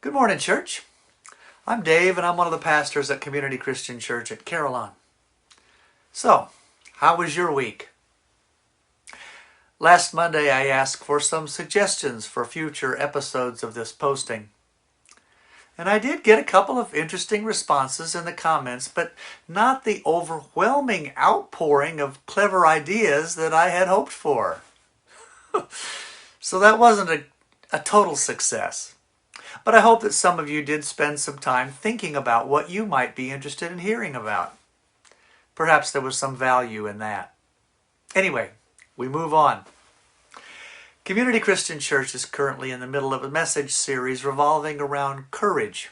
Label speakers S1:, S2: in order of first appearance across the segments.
S1: Good morning, church. I'm Dave, and I'm one of the pastors at Community Christian Church at Carillon. So, how was your week? Last Monday, I asked for some suggestions for future episodes of this posting. And I did get a couple of interesting responses in the comments, but not the overwhelming outpouring of clever ideas that I had hoped for. So that wasn't a total success. But I hope that some of you did spend some time thinking about what you might be interested in hearing about. Perhaps there was some value in that. Anyway, we move on. Community Christian Church is currently in the middle of a message series revolving around courage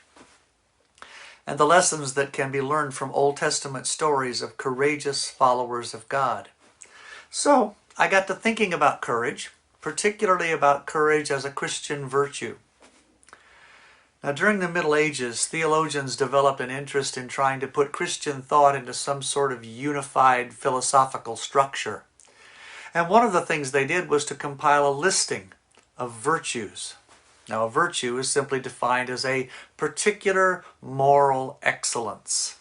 S1: and the lessons that can be learned from Old Testament stories of courageous followers of God. So, I got to thinking about courage, particularly about courage as a Christian virtue. Now, during the Middle Ages, theologians developed an interest in trying to put Christian thought into some sort of unified philosophical structure. And one of the things they did was to compile a listing of virtues. Now, a virtue is simply defined as a particular moral excellence.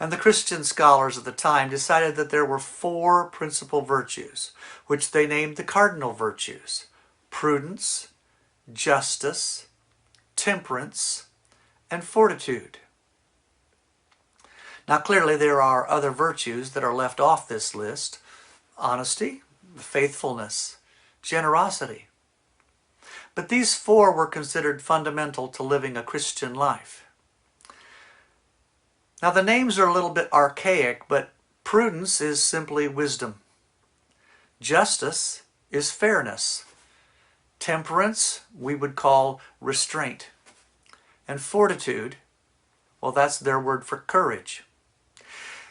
S1: And the Christian scholars of the time decided that there were four principal virtues, which they named the cardinal virtues: prudence, justice, temperance, and fortitude. Now, clearly there are other virtues that are left off this list: honesty, faithfulness, generosity. But these four were considered fundamental to living a Christian life. Now, the names are a little bit archaic, but prudence is simply wisdom. Justice is fairness. Temperance we would call restraint. And fortitude, well, that's their word for courage.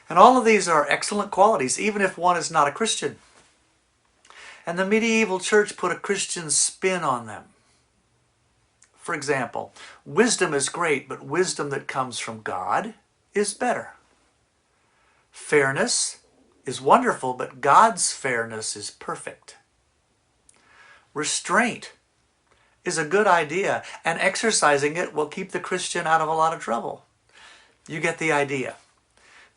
S1: And all of these are excellent qualities, even if one is not a Christian. And the medieval church put a Christian spin on them. For example, wisdom is great, but wisdom that comes from God is better. Fairness is wonderful, but God's fairness is perfect. Restraint is a good idea, and exercising it will keep the Christian out of a lot of trouble. You get the idea.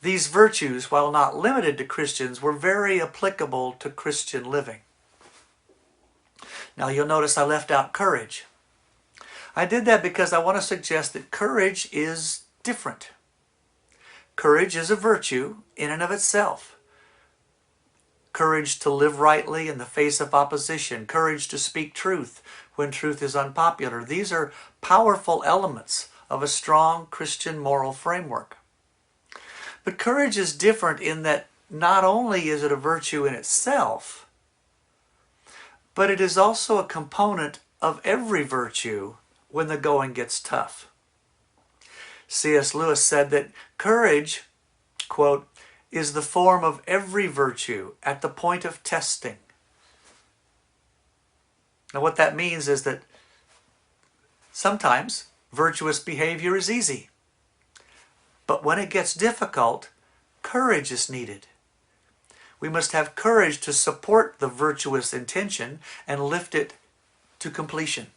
S1: These virtues, while not limited to Christians, were very applicable to Christian living. Now, you'll notice I left out courage. I did that because I want to suggest that courage is different. Courage is a virtue in and of itself. Courage to live rightly in the face of opposition. Courage to speak truth when truth is unpopular. These are powerful elements of a strong Christian moral framework. But courage is different in that not only is it a virtue in itself, but it is also a component of every virtue when the going gets tough. C.S. Lewis said that courage, quote, is the form of every virtue at the point of testing. Now, what that means is that sometimes virtuous behavior is easy. But when it gets difficult, courage is needed. We must have courage to support the virtuous intention and lift it to completion.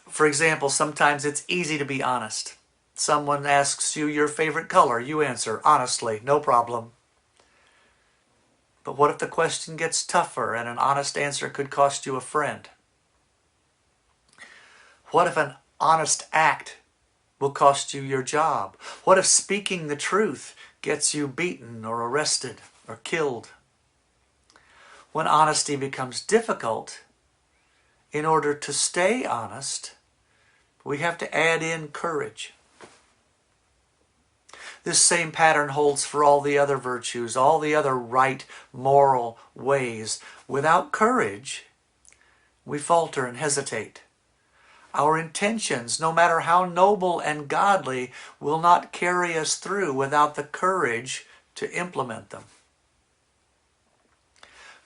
S1: For example, sometimes it's easy to be honest. Someone asks you your favorite color. You answer, honestly, no problem. But what if the question gets tougher and an honest answer could cost you a friend? What if an honest act will cost you your job? What if speaking the truth gets you beaten or arrested or killed? When honesty becomes difficult, in order to stay honest, we have to add in courage. This same pattern holds for all the other virtues, all the other right moral ways. Without courage, we falter and hesitate. Our intentions, no matter how noble and godly, will not carry us through without the courage to implement them.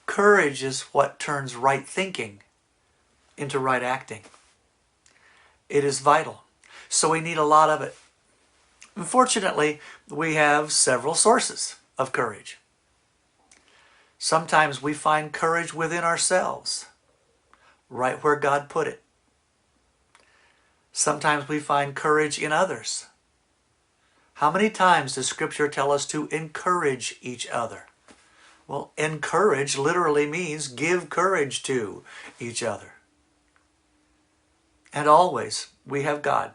S1: Courage is what turns right thinking into right acting. It is vital, so we need a lot of it. Unfortunately, we have several sources of courage. Sometimes we find courage within ourselves, right where God put it. Sometimes we find courage in others. How many times does Scripture tell us to encourage each other? Well, encourage literally means give courage to each other. And always we have God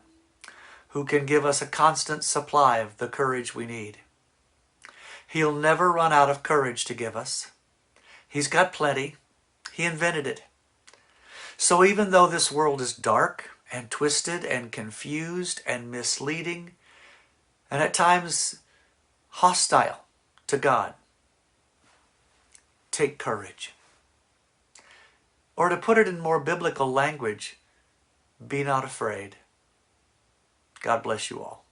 S1: who can give us a constant supply of the courage we need. He'll never run out of courage to give us. He's got plenty. He invented it. So even though this world is dark and twisted and confused and misleading and at times hostile to God, take courage. Or to put it in more biblical language, be not afraid. God bless you all.